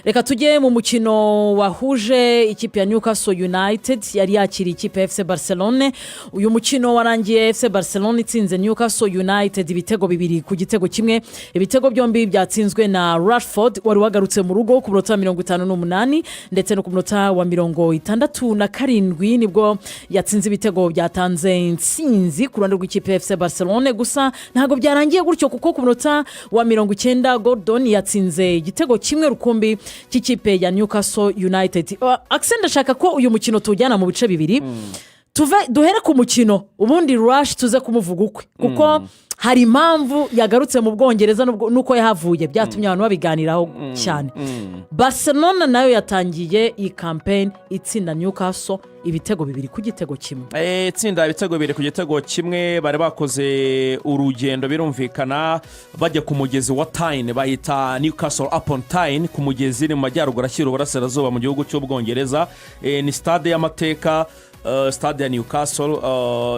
reka tujye mu mukino wahuje ikipe ya Newcastle United yari yakiriye ikipe ya FC Barcelona. Uyu mukino warangiye FC Barcelona itsinze Newcastle United ibitego 2-1. Ibitego byombi byatsinzwe na Rashford wari wagarutse mu rugo ku minota 58 ndetse no ku minota wa 67 nibwo yatsinze ibitego byatanze intsinzi ku ruhande rw'ikipe ya FC Barcelona. Gusa ntago byarangiye gutyo kuko ku minota wa 90 Gordon yatsinze igitego kimwe rukumbi cy'ikipe ya Newcastle United. Accent ashaka ko uyu mukino tujyana mu bice bibiri. Duhere ku mukino ubundi Rush tuze kumuvuga ukwe kuko hari impamvu yagarutse mu Bwongereza nuko yahavuye byatumye abantu babiganiraho cyane. Barcelona nayo yatangiye iyi campaign itsinda Newcastle ibitego 2-1. Itsinda ibitego 2-1 bari bakoze urugendo birumvikana bajya ku mugezi wa Cyane bahita Newcastle upon Tyne ku mugezi ni mu majyaruguru ashyira uburasirazuba mu gihugu cy'Ubwongereza. Ni stade y'Amateka. Stade ya Newcastle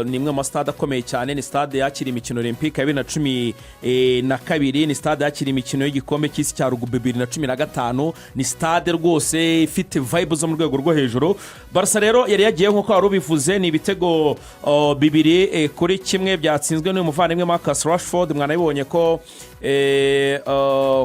ni imwe mu stade akomeye cyane. Ni stade yakira imikino Olympique ya 2012. Ni stade yakira imikino y'igikombe cy'isi cya rugby 2015. Ni stade rwose ifite vibe zo mu rwego rwo hejuru. Barca rero yari yagiye nko wari ubivuze ni ibitego 2-1 byatsinzwe n'umuvandimwe Marcus Rashford. Mwanabibonye ko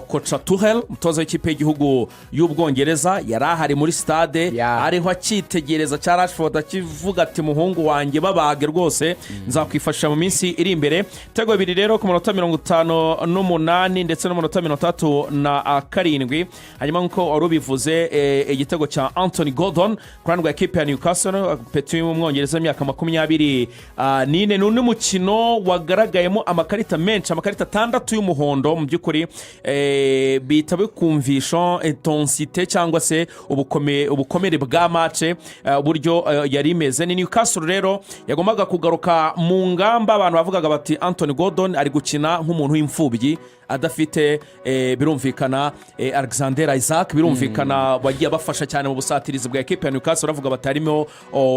Coach Tuchel umutoza w'ikipe y'igihugu y'Ubwongereza yari ahari muri stade ariho akitegereza cya Rashford akivuga ati muhungu wanjye babage rwose nzakwifasha mu minsi iri imbere. Ibitego 2 rero ku minota 58 ndetse no minota 37. Hanyuma nko wari ubivuze igitego cya Anthony Gordon kurandwa ya equipe ya Newcastle peti mu Mwongereza y'imyaka 24. N'undi mukino wagaragayemo amakarita menshi, amakarita 6 y'umuhondo mu byukuri bita bikumvisha intensité cyangwa se ubukomere bwa match buryo yari imeze. Ni Newcastle rero yagombaga kugaruka mu ngamba. Abantu bavugaga bati Anthony Gordon ari gukina nk'umuntu w'imfubyi adafite birumvikana Alexander Isaac birumvikana bagiye bafasha cyane mu busatirizi bwa equipe ya Newcastle. Bavuga batarimo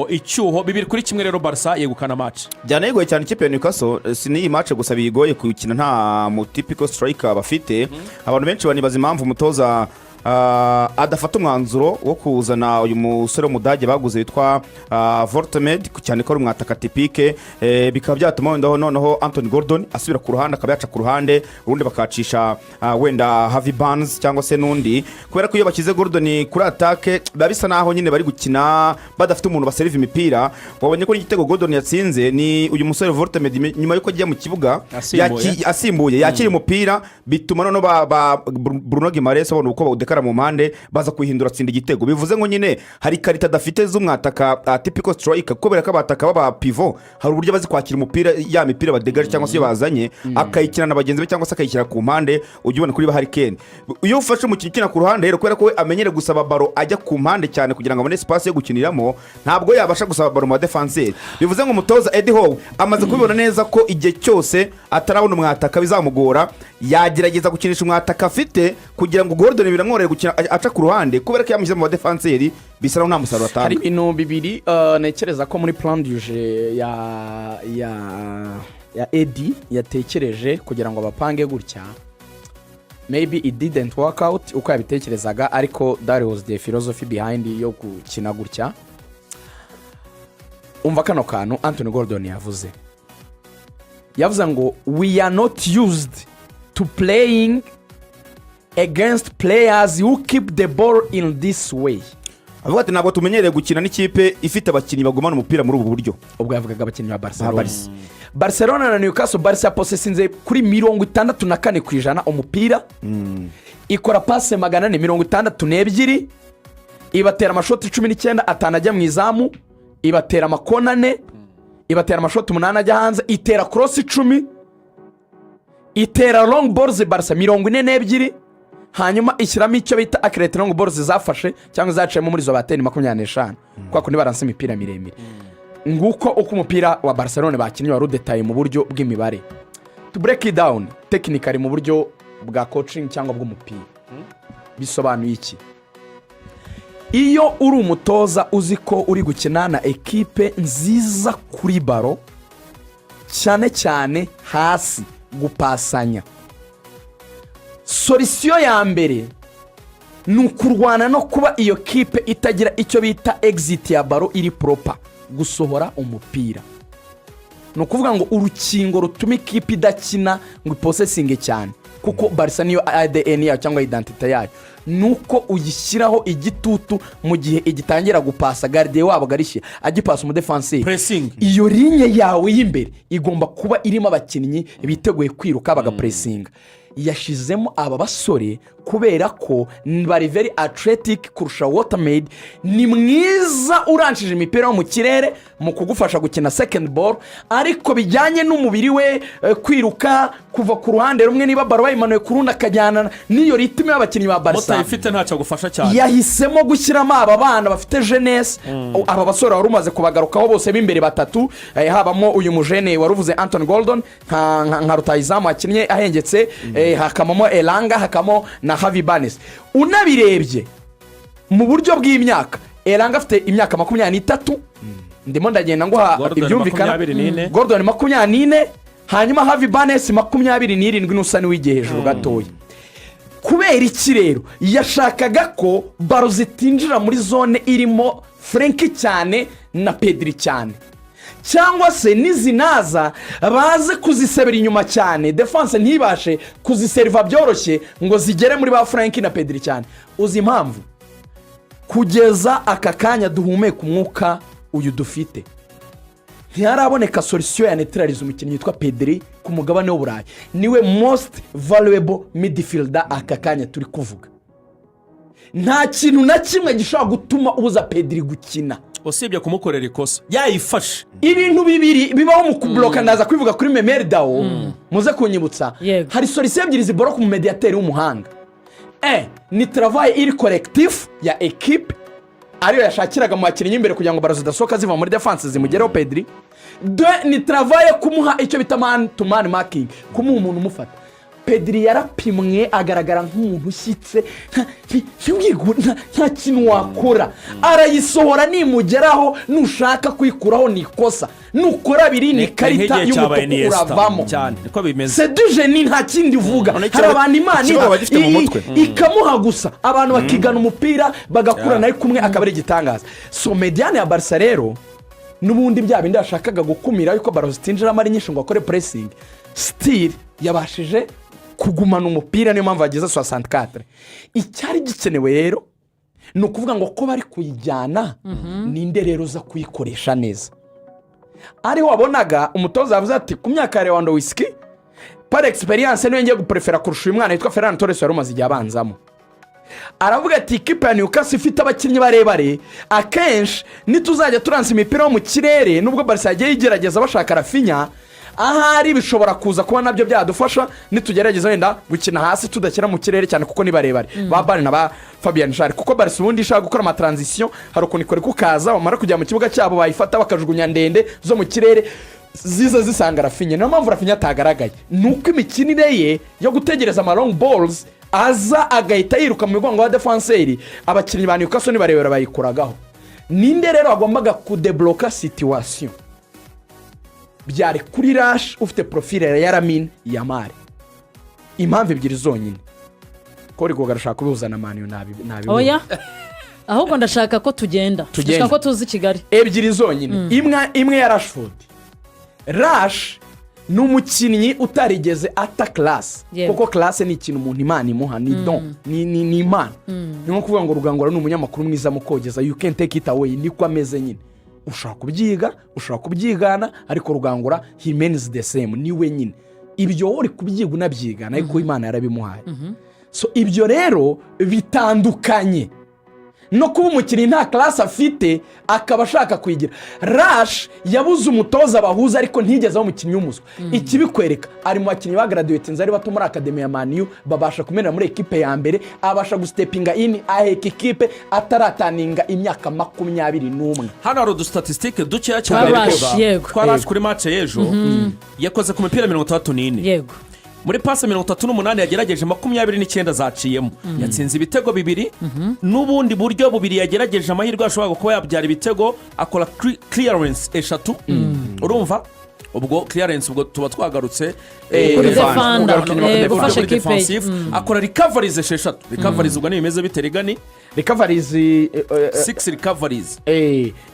icyuho 2-1 rero Barca yegukana match. Byanegoye cyane ikipe ya Newcastle. Si ni match gusa bigoye kuyikina nta mu typical striker bafite. Abantu benshi banibaza impamvu umutoza adafata umwanzuro wo kuzana uyu musore w'umudage baguze witwa Vortemed cyane ko ari umwataka typique. Bikaba byatuma noneho Anthony Gordon asubira ku ruhande akaba yaca ku ruhande urundi bakacisha wenda Harvey Barnes cyangwa se nundi, kubera ko iyo bakize Gordon kuri attaque babisa naho nyine bari gukina badafite umuntu baserive imipira. Wabonye ko igitego Gordon yatsinze ni uyu musore Vortemed nyuma yuko agiye mu kibuga asimbuye yakira umupira bituma noneho Bruno Guimaraes babona uko bawudekara mu mpande baza kwihindura atsinda igitego. Bivuze ngo nyine hari karita dafite z'umwataka typical striker kubera ko abataka baba pivot hari uburyo bazi kwakira umupira ya mipira badegaje cyangwa se bazanye akayikina na bagenzi be cyangwa se akayikira ku mpande ujyubona kuri Harry Kane. Iyo ufashe umukino ukina ku ruhande rero kubera ko we amenyere gusaba baro ajya ku mpande cyane kugira ngo abone espace yo gukiniramo ntabwo yabasha gusaba baro mu defense. Bivuze ngo umutoza Eddie Howe amaze kubibona neza ko igihe cyose atarabona umwataka bizamugora yagerageza gukinisha umwataka afite kugira ngo Gordon biramworere gukina aca ku ruhande kubera ko yamushyize mu defenseur bisara nta musaruro atanga. Hari ibintu bibiri nekereza ko muri plan du jeu ya Eddie yatekereje kugira ngo bapange gutya. Maybe it didn't work out uko yabitekerezaga, ariko that was the philosophy behind yo gukina gutya. Umva kano kantu Anthony Gordon yavuze ngo we are not used to playing against players who keep the ball in this way. Avuga ati ntabwo tumenyereye gukina n'ikipe ifite abakinnyi bagumana umupira muri ubu buryo. Ubwo yavugaga abakinnyi ba Barcelona. Barcelona na Newcastle Barca possessinze kuri 64% umupira. Ikora passe 462 ibatera amashoti 19 atanajya mu izamu, ibatera amakona 4, ibatera amashoti 8 ajya hanze, itera cross 10, itera long balls Barca 42, hanyuma ishyiramo icyo bita accurate long balls zafashe cyangwa zaciyemo muri zo bateni 25 kwa kundi baranse imipira miremire. Nguko uko umupira wa Barcelona bakinnye wari udetaye mu buryo bw'imibare. To break it down technically mu buryo bwa coaching cyangwa bw'umupira bisobanuye iki? Iyo uri umutoza uzi ko uri gukina na equipe nziza kuri baro cyane cyane hasi gupasanya, solution ya mbere ni ukurwana no kuba iyo kipe itagira icyo bita exit ya baro iri proper, gusohora umupira. Ni ukuvuga ngo urukingo rutuma ikipe idakina ngo iposesinge cyane, kuko Barca niyo ADN yayo cyangwa identite yayo, nuko uyishyiraho igitutu mu gihe igitangira gupasa, gardien wabo garishye agipasa umudefanseri. Iyo ligne yawe y'imbere igomba kuba irimo abakinnyi biteguye kwiruka bagapressinga. Yashizemo aba basore kubera ko bari very athletic kurusha Watermaid, ni mwiza uranshije imipira yo mu kirere mu kugufasha gukina second ball, ariko bijyanye n'umubiri we kwiruka kuva ku ruhande rumwe niba baro bayimanuye ku rundi akajyana n'iyo ritime y'abakinnyi ba Barca mutayifite ntacyo gufasha cyane. Yahisemo gushyiramo aba bana bafite jeunesse, aba basore wari umaze kubagarukaho bose b'imbere batatu, habamo uyu mujene waruvuze Anthony Gordon nka rutayizamu akinnye ahengetse, hakamamo Elanga, hakamo na Javi Banes. Unabirebye mu buryo bw'imyaka, Elanga afite imyaka 23, ndimo ndagenda ngo ibyumvikana, Gordon 24, hanyuma Javi Banes 27 n'usa n'iwigiye hejuru gatoya. Kubera iki rero yashakaga ko baro zitinjira muri zone irimo Frenkie cyane na Pedri cyane, cyangwa se nizinaza baze kuzisebera inyuma cyane, defense ntibashe kuziserva byoroshye ngo zigere muri ba Frenkie na Pedri cyane. Uzi impamvu? Kugeza aka kanya duhumeka umwuka uyu dufite, ntiharaboneka solution ya neutralize umukinnyi witwa Pedri ku mugabane w'Uburayi. Niwe most valuable midfielder aka kanya turi kuvuga. Nta kintu na kimwe gishobora gutuma ubuza Pedri gukina usibye kumukorera ikosa yayifashe. Ibintu bibiri bibaho mu kubloka, ndaza kwivuga kuri Memeri Dao, muze kunyibutsa. Hari solution ebyiri ziboroka mu mediateur w'umuhanga. Ni travail iri collectif ya equipe, ariyo yashakiraga mu bakinnyi imbere kugira ngo baro zidasohoka ziva muri defense zimugereho Pedri. Ni travail kumuha icyo bita man to man marking, kumuha umuntu umufata. Pedri yarapimwe agaragara nk'umuntu ushyitse, nta kintu wakora, arayisohora nimugeraho, nushaka kwikuraho nikosa, nukora biri ni karita y'umutuku uravamo. C'est du génie, nta kindi uvuga. Hari abantu Imana ikamuha gusa, abantu bakigana umupira bagakura nayo kumwe akabari igitangaza. So mediane ya Barca rero n'ubundi bya bindi yashakaga gukumira yuko baro zitinjiramo ari nyinshi ngo akore pressing, still yabashije kugumana umupira, niyo mpamvu ageze 64. Icyari gikenewe rero ni ukuvuga ngo ko bari kuyijyana ninde rero za kuyikoresha neza. Ariho wabonaga umutoza yavuze ati ku myaka ya Lewandowski par experience niwe ngiye guprefera kurusha uyu mwana witwa Ferran Torres wari umaze igihe abanzamo. Aravuga ati ikipe ya Newcastle ifite abakinnyi barebare, akenshi nituzajya turansa imipira yo mu kirere, nubwo Barca yagiye igerageza bashaka Rafinha, ahari bishobora kuza kuba nabyo byadufasha nitugerageza wenda gukina hasi tudakina mu kirere cyane, kuko ni barebare ba Bale na ba Fabian Schär, kuko Barca ubundi ishaka gukora ama transition, hari ukuntu ikore kukaza bamara kujya mu kibuga cyabo bayifata bakajugunya ndende zo mu kirere ziza zisanga Rafinha. Niyo mpamvu Rafinha atagaragaye, nuko imikinire ye yo gutegereza ama long balls aza agahita yiruka mu migongo wa defenseur, abakinnyi ba Newcastle ni barebera bayikuragaho. Ninde rero agombaga kudebloka situation? Byari kuri Rush ufite profile ya Lamine Yamal. Impamvu ebyiri zonyine ko uri kugarashaka kubuzana Man nabi. Oya, ahubwo ndashaka ko tugenda ko tuzi Kigali. Ebyiri zonyine, imwe ya Rashford. Rush n'umukinnyi utarigeze ata class, kuko class ni ikintu umuntu Imana imuha, ni don, ni Imana. Ni nko kuvuga ngo Rugangura ni umunyamakuru mwiza mu kogeza, you can take it away, niko ameze nyine. Ushaka kubyiga, ushaka kubyigana, ariko Rugangura he remains the same, niwe nyine. Ibyo uri kubyiga unabyigana, ariko Imana yarabimuhaye. So ibyo rero bitandukanye no kuba umukinnyi nta class afite akaba ashaka kwigira. Rush yabuze umutoza bahuza, ariko ntigeze aho umukinnyi w'umuswa. Ikibikwereka ari mu bakinnyi ba graduates ari bato muri academy ya Man U, babasha kumenera muri equipe ya mbere, abasha gustepinga in aheka equipe atarataninga imyaka 21. Hano hari udustatistike dukeya cyane kwa Rush kuri match y'ejo yakoze ku mipira 34. Yego. Muri pase 38 yagerageje 29 zaciyemo, yatsinze ibitego 2, n'ubundi buryo bubiri yagerageje amahirwe ashobora kuba yabyara ibitego, akora clearance 3. Urumva ubwo clearance ubwo tuba twagarutse kuri defanda gufasha ekipe akora recoveries 6 recoveries ubwo nimeze biterigani recoveries 6 recoveries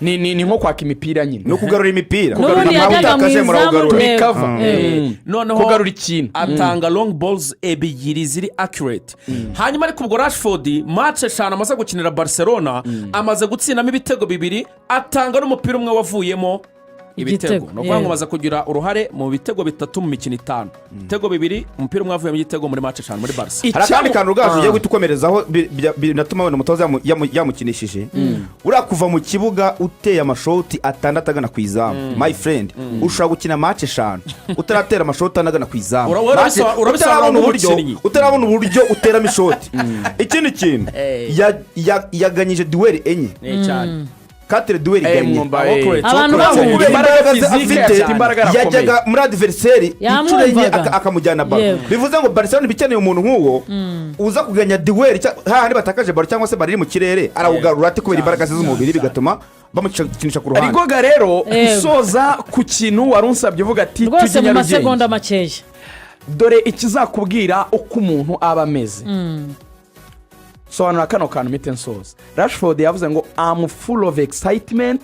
ni nko kwaka imipira nyine no kugarura imipira n'ubundi yajyaga mu izamu noneho kugarura ikintu atanga long balls ebyiri ziri accurate hanyuma ariko ubwo Rashford match 5 amaze gukinira Barcelona amaze gutsindamo ibitego 2 atanga n'umupira umwe wavuyemo ibitego no kwanga amaze kugira uruhare mu bitego 3 mu mikino 5 ibitego 2 umupira umwe wavuye mu gitego muri match 5 muri Barca hari kandi kantu rugaje ugiye gutukomerezaho binatuma abana umutoza yamukinishije uriya kuva mu kibuga uteye amashoti atandatu ku izamu my friend ushobora gukina match 5 utaratera amashoti anagana ku izamu utarabona uburyo uteramo ishoti ikindi kintu yaganyije duel enye cyane katire duel ganye abantu bamubura imbaraga yajyaga muri adversaire inshuro enye akamujyana baro bivuze ngo Barcelona bikeneye umuntu nk'uwo uza kuganya duel hahandi batakaje baro cyangwa se bari mu kirere arawugarura ati kubera imbaraga z'umubiri bigatuma bamukinisha ku ruhande arigoga rero usoza ku kintu warunsabye uvuga ati rwose mu masegonda makeya dore ikizakubwira uko umuntu aba ameze sobanura kano kantu mite nsoza Rashford yavuze ngo I'm full of excitement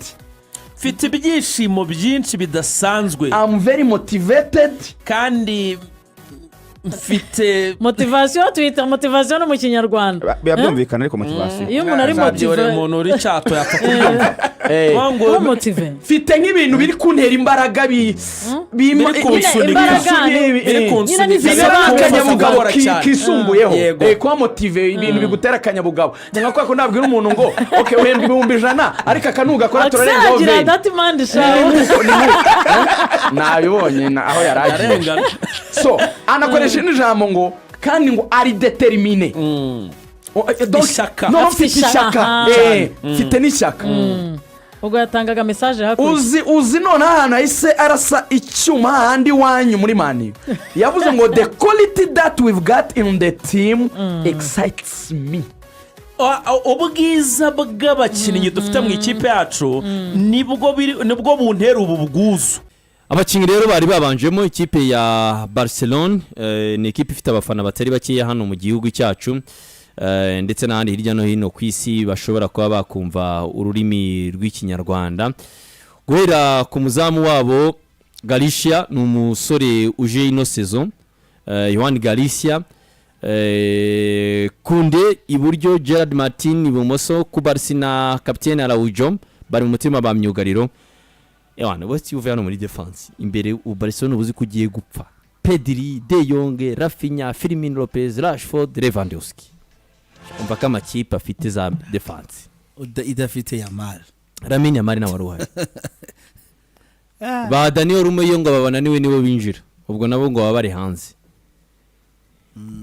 mfite ibyishimo byinshi bidasanzwe I'm very motivated kandi mfite motivation twita motivation no mu kinyarwanda byumvikana ariko motivation iyo umuntu ari motive umuntu uri cyato yapfa kubyumva ngo motive mfite nk'ibintu biri kuntera imbaraga biri kunsunika akanyabugabo kisumbuyeho kuba motive ibintu bigutera akanyabugabo nka ko nabwira umuntu ngo okay uhembwa 100 ariko akanuga akora turarengaho agira dati mandi shawo nabibonye aho yararenga so anakoresha n'ijambo ngo kandi ngo ari determine ishyaka mfite ishyaka mfite n'ishyaka ubwo yatangaga message hakuze uzi none ahantu ahise arasa icyuma handi wanyu muri mani yavuze ngo the quality that we've got in the team excites me ubwiza bw'abakinnyi dufite mu ikipe yacu nibwo buntera ubu bwuzu abakinnyi rero bari babanjemo ikipe ya Barcelona ni ikipe ifite abafana batari bakeya hano mu gihugu cyacu ndetse n'ahandi hirya no hino ku isi bashobora kuba bakumva ururimi rw'ikinyarwanda guhera ku muzamu wabo Galicia ni umusore uje ino saison Yohan Galicia kunde iburyo Gerard Martin ibumoso Kubarsi na kapiteni Araujo bari mu mutima ba myugariro Ewana bose uvuye hano muri defense imbere Barcelona ubuzi kugiye gupfa Pedri, De Jong, Rafinha, Firmino Lopez, Rashford, Lewandowski umva ko amakipe afite za defense idafite Yamal Lamine Yamal na waruhari ba Daniel Rumeyo ngo babananiwe nibo binjira ubwo nabo ngo baba bari hanze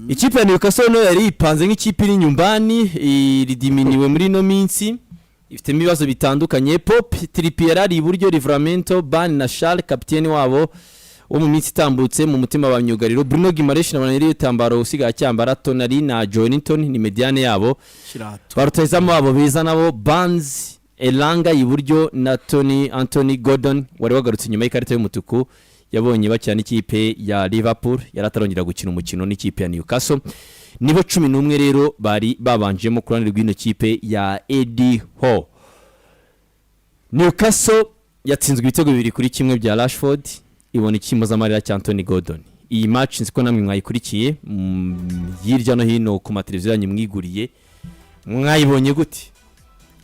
ikipe ya Newcastle no yari ipanze nk'ikipe iri nyumbani iridiminiwe muri no minsi ifite ibibazo bitandukanye Pop Trippier ari iburyo Livramento Ban na Charles kapiteni wabo wo mu minsi itambutse mu mutima wa myugariro Bruno Guimaraes na Maneri Tambaro usigaye cyambara Tonali na Joelinton ni mediane yabo barutezamo abo beza nabo Banz Elanga iburyo na Anthony Gordon wari wagarutse nyuma y'ikarita y'umutuku yabonye bacyana ikipe ya Liverpool yaratarongera gukina umukino n'ikipe ya Newcastle nibo 11 rero bari babanjemo kurane rw'ino kipe ya Eddie Howe. Newcastle yatsinzwe ibitego 2-1 bya Rashford ibona ikimoza amarira cya Anthony Gordon. Iyi match nziko namwe mwayikurikiye hirya no hino ku mateleviziyo yanyu mwiguriye mwayibonye gute?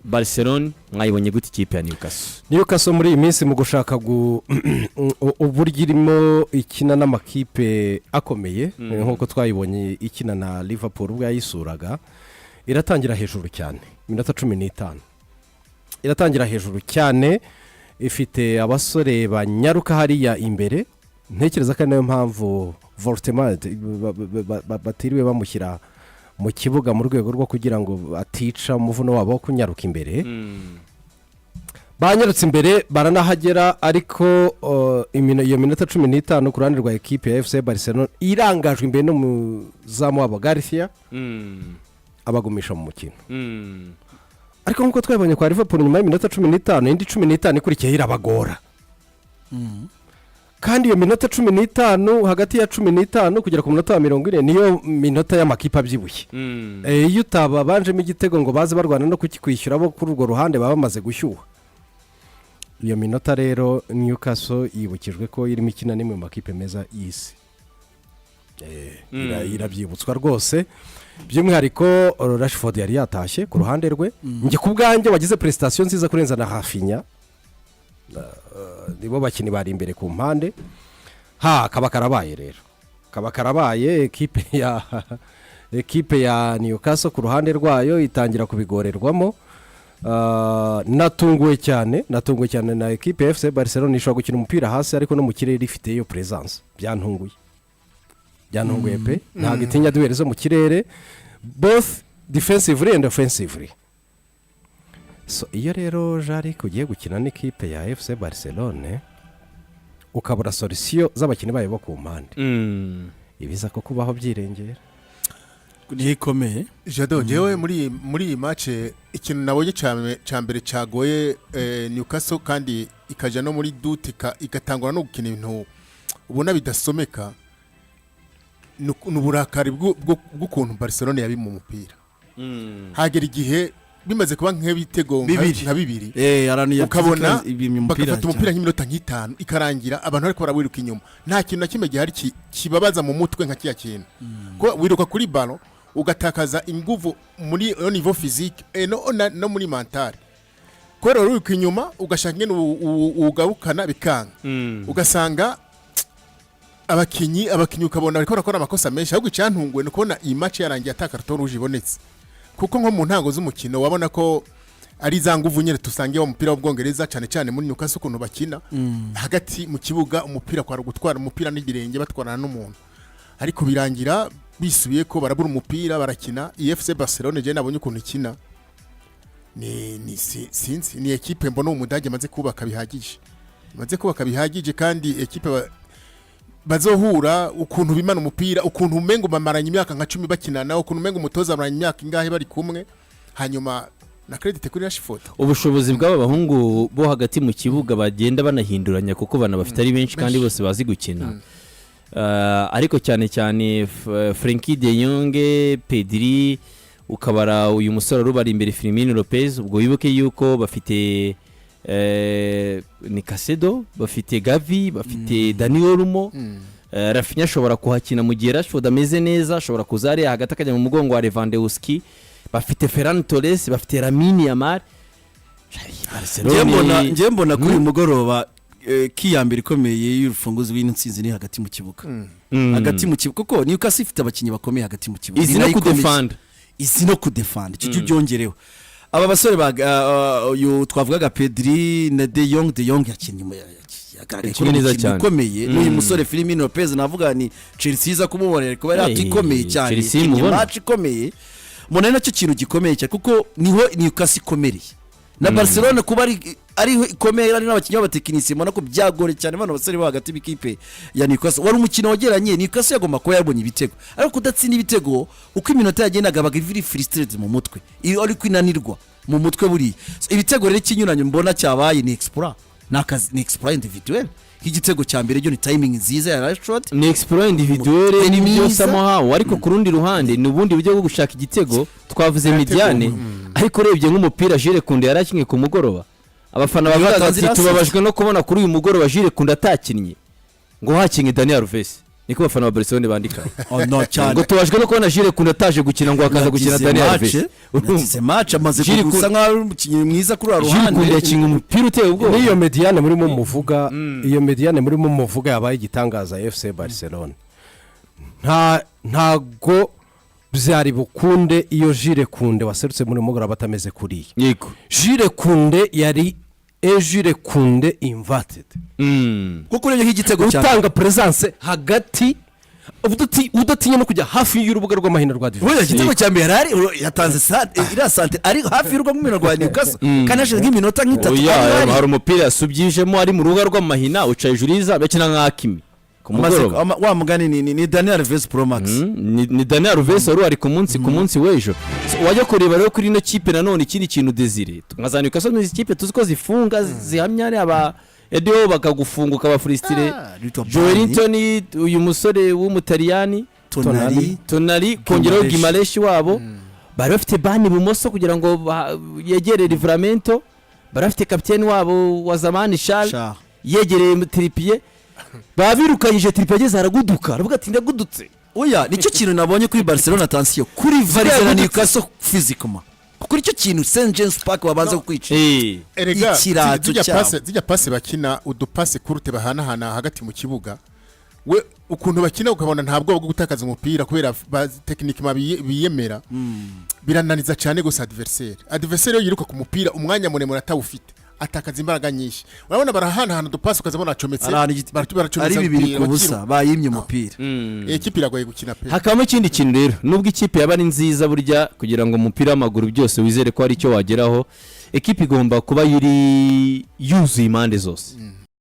Barcelona mwayibonye gute ikipe ya Newcastle muri iyi minsi mu gushaka uburyo irimo ikina n'amakipe akomeye nk'uko twayibonye ikina na Liverpool ubwo yayisuraga iratangira hejuru cyane minota 15 iratangira hejuru cyane ifite abasore banyaruka hariya imbere ntekereza ko nayo mpamvu Voltemade batiriwe bamushyira mu kibuga mu rwego rwo kugira ngo atica umuvuno wabo wo kunyaruka imbere banyarutse imbere baranahagera ariko iyo minota 15 ku ruhande rwa ekipe ya FC Barcelona irangajwe imbere no muzamu wabo Garcia abagumisha mu mukino ariko nkuko twabonye kwa Liverpool nyuma y'iminota 15 indi 15 ikurikiye irabagora kandi iyo minota 15 hagati ya 15 kugera ku minota 40 niyo minota y'amakipe abyibushye iyo utababanjemo igitego ngo baze barwana no kukikwishyura bo kuri urwo ruhande baba bamaze gushyuha. Iyo minota rero Newcastle yibukijwe ko irimo ikina n'imwe mu makipe meza y'isi. Irabyibutswa rwose, by'umwihariko Rashford yari yatashye ku ruhande rwe. Njye ku bwanjye wagize prestation nziza kurenza na Rafinha, nibo bakini bari imbere ku mpande. Kaba karabaye rero, kaba karabaye ekipe ya Newcastle ku ruhande rwayo itangira kubigorerwamo. Natunguwe cyane na ekipe ya FC Barcelona ishobora gukina umupira hasi ariko no mu kirere ifite iyo presence. Byantunguye pe, ntabwo itinya duhere zo mu kirere, both defensively and offensively. So iyo rero jari kugiye gukina n'ikipe ya FC Barcelona ukabura solution z'abakinnyi bayo bo ku mpande, ibiza ko kubaho byirengera nikomeye. Jado jewe muri iyi match ikintu nabonye cyambere cyagoye Newcastle kandi ikaja no muri dute igatangura no gukina ibintu ubona bidasomeka, nuburakari bw'ukuntu Barcelona yabi mu mupira. Hagera igihe bimaze kuba nk'ibitego nka bibiri, ukabona bagafata umupira nk'iminota nk'itanu ikarangira abantu ariko barawiruka inyuma, nta kintu na kimwe gihari kibabaza mu mutwe nka kiya kintu, ko wiruka kuri ballon ugatakaza inguvu muri niveau physique no muri mental. Ko rero wiruka inyuma ugashaka ngene ugarukana bikanga, ugasanga abakinyi ukabona bariko bakora amakosa menshi. Ahubwo icyantunguwe no kubona iyi match yarangiye atakaruto ruje ibonetse, kuko nko mu ntango z'umukino wabona ko ari za nguvu nyene tusangiye mu mupira w'Ubwongereza cyane muri Newcastle ukuntu bakina hagati mu kibuga, umupira kwa gutwara umupira n'ibirenge batwarana n'umuntu, ariko birangira bisubiye ko barabura umupira barakina. FC Barcelona je nabonye ukuntu ikina ni equipe mbona umudage maze kubaka bihagije, kandi equipe bazohura ukuntu bimana umupira, ukuntu umengo bamaranye imyaka nka 10 bakinana, ukuntu umengo umutoza amaranye imyaka ingahe bari kumwe. Hanyuma na credit kuri Rashford, ubushobozi bw'aba bahungu bo hagati mu kibuga bagenda banahinduranya kuko bana bafite ari benshi kandi bose bazi gukina. Ariko cyane Frenkie de Jong, Pedri, ukabara uyu musore rubari imbere Firmino Lopez. Ubwo wibuke yuko bafite ni Casedo, bafite Gavi, bafite Dani Olmo. Rafinha ashobora kuhakina mu gihe Rashford ameze neza, ashobora kuzari hagati akajya mu mugongo wa Lewandowski. Bafite Ferran Torres, bafite Lamine Yamal. Ngiye mbona kuri uyu mugoroba kiyambira ikomeye y'urufunguzo rw'intsinzi ni hagati mu kibuga. Hagati mu kibuga kuko Newcastle ifite abakinnyi bakomeye hagati mu kibuga. Izi no kudefend. Cyo byongereho. Aba basore twavugaga Pedri na De Jong yakinnye neza cyane ikomeye. N'uyu musore Firmino Lopez navuga ni Chelsea iza kumubonera kuba yatikomeye cyane. Ni match ikomeye. Mona nacyo kintu gikomeye cyane kuko niho Newcastle ikomereye. Na Barcelona kuba ari ikomeye ari n'abakinnyi b'abatekinisiye mbona ko byagore cyane bano basore bo hagati b'ikipe ya Newcastle. Wari umukino wageranye Newcastle yagomba kuba yabonye ibitego, ariko kudatsinda ibitego uko iminota yagendaga baga very frustrated mu mutwe, ari kwinanirwa mu mutwe buri. Ibitego rero kinyuranye mbona cyabaye ni exploit, ni exploit individuel. Igitego cya mbere cyo ni timing nziza ya Rashford, ni exploit individuel ni byose amuhawe, ariko ku rundi ruhande ni ubundi buryo bwo gushaka igitego. Twavuze Mediane, ariko urebye nk'umupira Jules Koundé yarakinye ku mugoroba, abafana bavuga ati tubabajwe no kubona kuri uyu mugoroba Jules Koundé atakinnye, ngo hakinye Dani Alves. Niko bafana ba Barcelona bandika ngo tubajwe no kubona Jules Koundé ataje gukina ngo akaza gukina Dani Alves. Urumva match amaze gusa nka umukinnyi mwiza kuri ruhande. Jules Koundé yakinye umupira uteye ubwo. Niyo Mediane muri mu muvuga yabaye igitangaza FC Barcelona. Ntago byari bukunde iyo Jules Koundé waserutse muri mugoroba batameze kuriya. Yego Jules Koundé yari Jules Koundé inverted. Kuko urebye nk'igitego cyane utanga presence hagati udatinya no kujya hafi y'urubuga rw'amahina rwa Division. Wewe igitego cya mbere yari yatanze ira sante ari hafi y'urubuga rw'amahina rwa Newcastle kandi ashize nk'iminota nk'itatu. Hari umupira yasubyijemo ari mu rubuga rw'amahina ucaye Juriza bakina nka Hakimi. Wa mugani ni Dani Alves Pro Max. Ni Dani Alves wari ari ku munsi w'ejo. Wajya kureba rero kuri ino kipe nanone ikindi kintu Desire. Nkazana Newcastle ni ikipe tuzi ko zifunga zihamya ari ediyo bakagufunga ukaba furisitire joelington uyu musore w'umutaliyani tonali kongeraho gimareshi wabo bari bafite bani ibumoso kugira ngo yegere livramento bari bafite kapiteni wabo wa zamani shari yegereye tiripiye babirukanyije tiripiye ageze araguduka aravuga ati ndagudutse oya nicyo kintu nabonye kuri Barcelona tansiyo kuri Varese na Newcastle fizikoma kuri icyo kintu St James Park babanza kukwica erega zijya pase bakina udupase kurute bahanahana hagati mu kibuga we ukuntu bakina ukabona ntabwo bwo gutakaza umupira kubera tekinike biyemera birananiza cyane gusa adversaire yo yiruka ku mupira umwanya muremure atawufite atakaza imbaraga nyinshi urabona barahana udupase ukazabona acometse ari bibiri ku busa bayimye umupira ikipe iragoye gukina pe hakabamo ikindi kintu rero nubwo ikipe yaba ari nziza burya kugira ngo umupira w'amaguru byose wizere ko hari icyo wageraho ekipe igomba kuba yuzuye impande zose